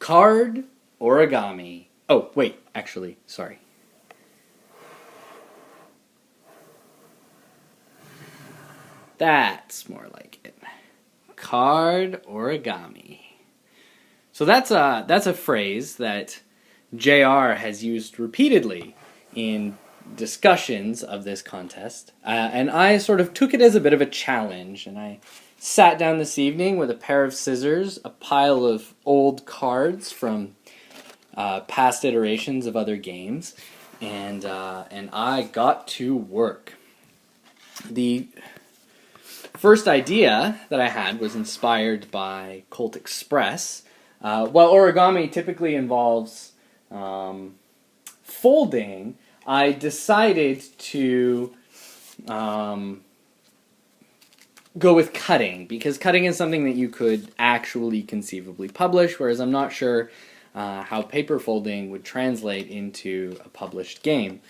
Card origami. Oh, wait, actually, sorry. That's more like it. Card origami. So that's a phrase that JR has used repeatedly in discussions of this contest, and I sort of took it as a bit of a challenge, and I sat down this evening with a pair of scissors, a pile of old cards from past iterations of other games, and I got to work. The first idea that I had was inspired by Colt Express. While origami typically involves folding, I decided to go with cutting, because cutting is something that you could actually conceivably publish, whereas I'm not sure how paper folding would translate into a published game.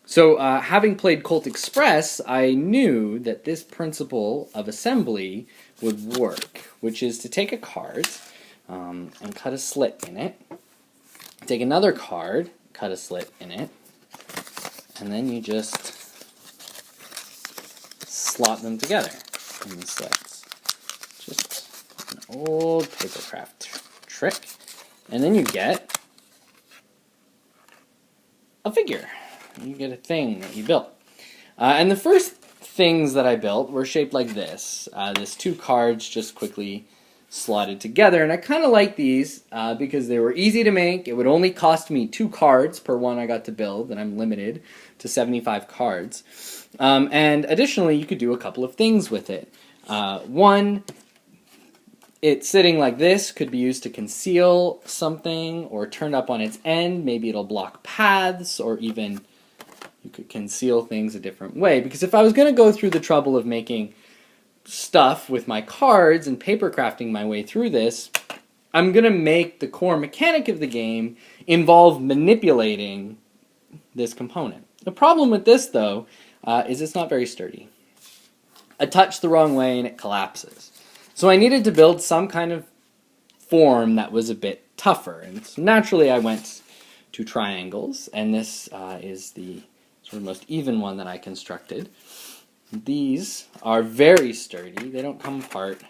So having played Colt Express, I knew that this principle of assembly would work, which is to take a card and cut a slit in it, take another card, cut a slit in it, and then you just slot them together in the slits. Just an old papercraft trick. And then you get a figure. You get a thing that you built. And the first things that I built were shaped like this. This two cards just quickly slotted together. And I kind of like these because they were easy to make. It would only cost me 2 cards per one I got to build, and I'm limited to 75 cards. And additionally, you could do a couple of things with it. One, it sitting like this could be used to conceal something or turn up on its end. Maybe it'll block paths, or even you could conceal things a different way. Because if I was going to go through the trouble of making stuff with my cards and paper crafting my way through this, I'm going to make the core mechanic of the game involve manipulating this component. The problem with this, though, is it's not very sturdy. I touch the wrong way and it collapses. So I needed to build some kind of form that was a bit tougher. And so naturally I went to triangles, and this is the sort of most even one that I constructed. These are very sturdy. They don't come apart.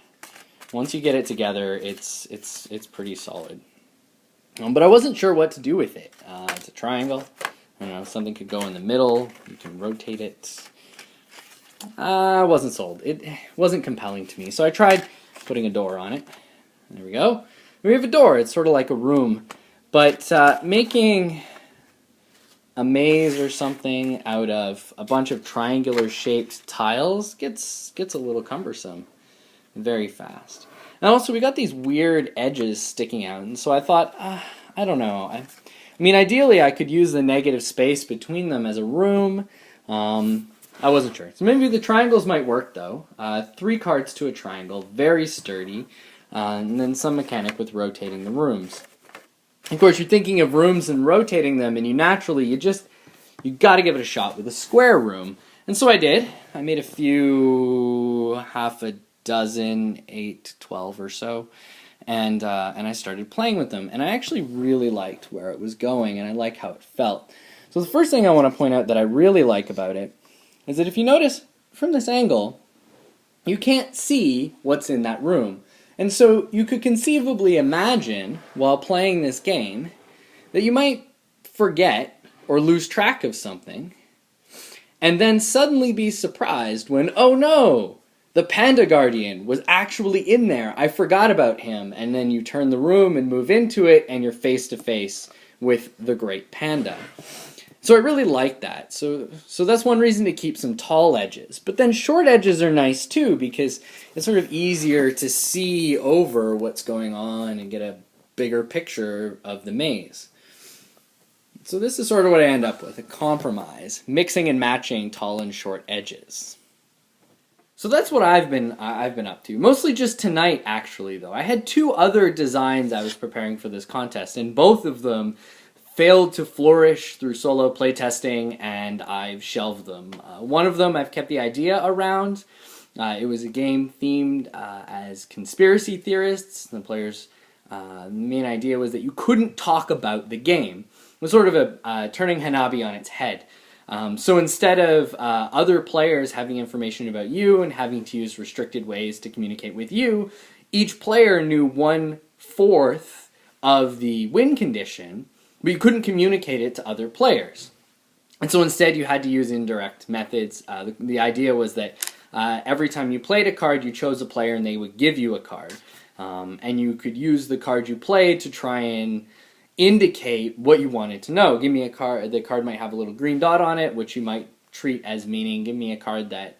Once you get it together, it's pretty solid. But I wasn't sure what to do with it. It's a triangle. I don't know, something could go in the middle. You can rotate it. I wasn't sold. It wasn't compelling to me. So I tried putting a door on it. There we go. We have a door. It's sort of like a room. But making a maze or something out of a bunch of triangular shaped tiles gets a little cumbersome very fast. And also we got these weird edges sticking out, and so I thought, I don't know. I mean, ideally I could use the negative space between them as a room. I wasn't sure. So maybe the triangles might work, though. 3 cards to a triangle, very sturdy, and then some mechanic with rotating the rooms. Of course, you're thinking of rooms and rotating them, and you got to give it a shot with a square room. And so I did. I made a few, half a dozen, 8, 12 or so, and I started playing with them. And I actually really liked where it was going, and I like how it felt. So the first thing I want to point out that I really like about it is that if you notice from this angle, you can't see what's in that room. And so you could conceivably imagine, while playing this game, that you might forget or lose track of something, and then suddenly be surprised when, oh no, the Panda Guardian was actually in there. I forgot about him. And then you turn the room and move into it, and you're face to face with the Great Panda. So I really like that. So that's one reason to keep some tall edges. But then short edges are nice too, because it's sort of easier to see over what's going on and get a bigger picture of the maze. So this is sort of what I end up with, a compromise, mixing and matching tall and short edges. So that's what I've been up to. Mostly just tonight, actually, though. I had 2 other designs I was preparing for this contest, and both of them failed to flourish through solo playtesting, and I've shelved them. One of them I've kept the idea around. It was a game themed as conspiracy theorists. The players The main idea was that you couldn't talk about the game. It was sort of a turning Hanabi on its head. So instead of other players having information about you and having to use restricted ways to communicate with you, each player knew 1/4 of the win condition, but you couldn't communicate it to other players. And so instead you had to use indirect methods. The idea was that every time you played a card, you chose a player and they would give you a card. And you could use the card you played to try and indicate what you wanted to know. Give me a card, the card might have a little green dot on it, which you might treat as meaning, give me a card that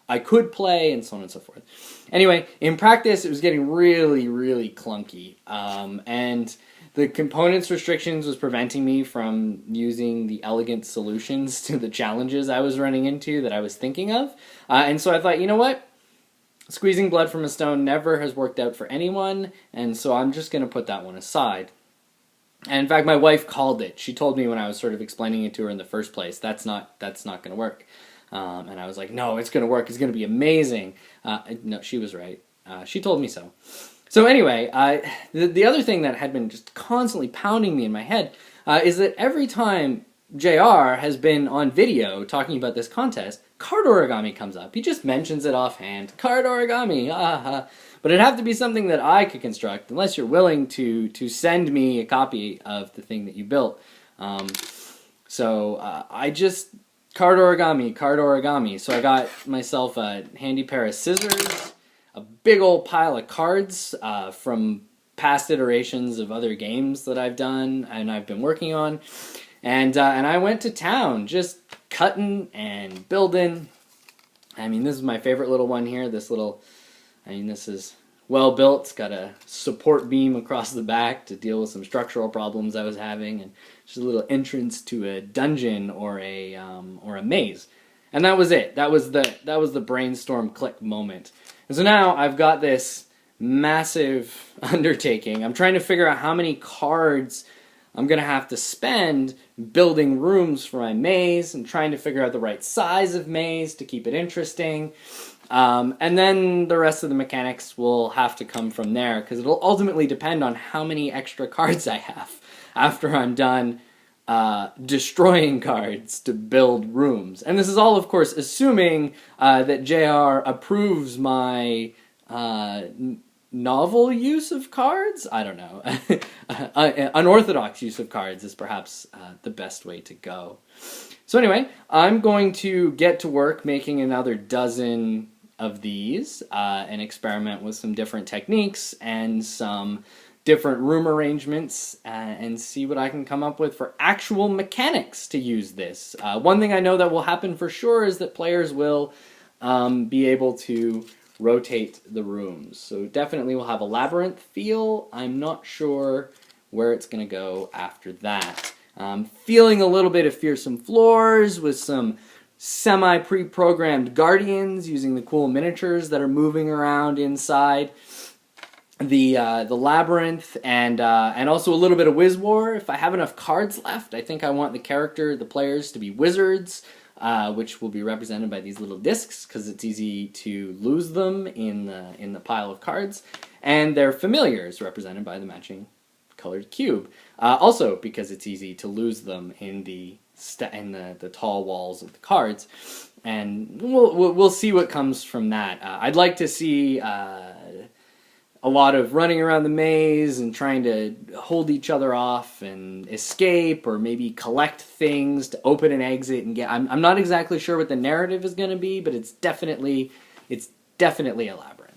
I could play, and so on and so forth. Anyway, in practice, it was getting really, really clunky. And the components restrictions was preventing me from using the elegant solutions to the challenges I was running into that I was thinking of. And so I thought, you know what? Squeezing blood from a stone never has worked out for anyone, and so I'm just going to put that one aside. And in fact, my wife called it. She told me when I was sort of explaining it to her in the first place, that's not going to work. And I was like, no, it's going to work. It's going to be amazing. No, she was right. She told me so. So anyway, the other thing that had been just constantly pounding me in my head is that every time JR has been on video talking about this contest, card origami comes up. He just mentions it offhand. Card origami, But it'd have to be something that I could construct, unless you're willing to send me a copy of the thing that you built. So I just, card origami. So I got myself a handy pair of scissors, a big old pile of cards from past iterations of other games that I've done and I've been working on. And I went to town, just cutting and building. I mean, this is my favorite little one here. This is well built. It's got a support beam across the back to deal with some structural problems I was having, and just a little entrance to a dungeon or a maze. And that was it. That was the brainstorm click moment. And so now I've got this massive undertaking. I'm trying to figure out how many cards I'm going to have to spend building rooms for my maze and trying to figure out the right size of maze to keep it interesting. And then the rest of the mechanics will have to come from there, because it'll ultimately depend on how many extra cards I have after I'm done destroying cards to build rooms. And this is all, of course, assuming that JR approves my novel use of cards? I don't know. Unorthodox use of cards is perhaps the best way to go. So anyway, I'm going to get to work making another dozen of these and experiment with some different techniques and some different room arrangements and see what I can come up with for actual mechanics to use this. One thing I know that will happen for sure is that players will be able to rotate the rooms. So definitely we'll have a labyrinth feel. I'm not sure where it's going to go after that. Feeling a little bit of fearsome floors with some semi-pre-programmed guardians using the cool miniatures that are moving around inside the labyrinth, and also a little bit of Wiz War. If I have enough cards left, I think I want the players to be wizards, which will be represented by these little discs, because it's easy to lose them in the pile of cards, and they're familiars, represented by the matching colored cube. Also, because it's easy to lose them in the tall walls of the cards, and we'll see what comes from that. I'd like to see a lot of running around the maze and trying to hold each other off and escape, or maybe collect things to open and exit and get. I'm not exactly sure what the narrative is going to be, but it's definitely a labyrinth.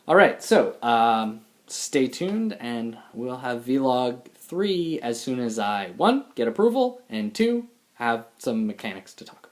All right, so stay tuned, and we'll have Vlog 3 as soon as I, 1, get approval, and 2, have some mechanics to talk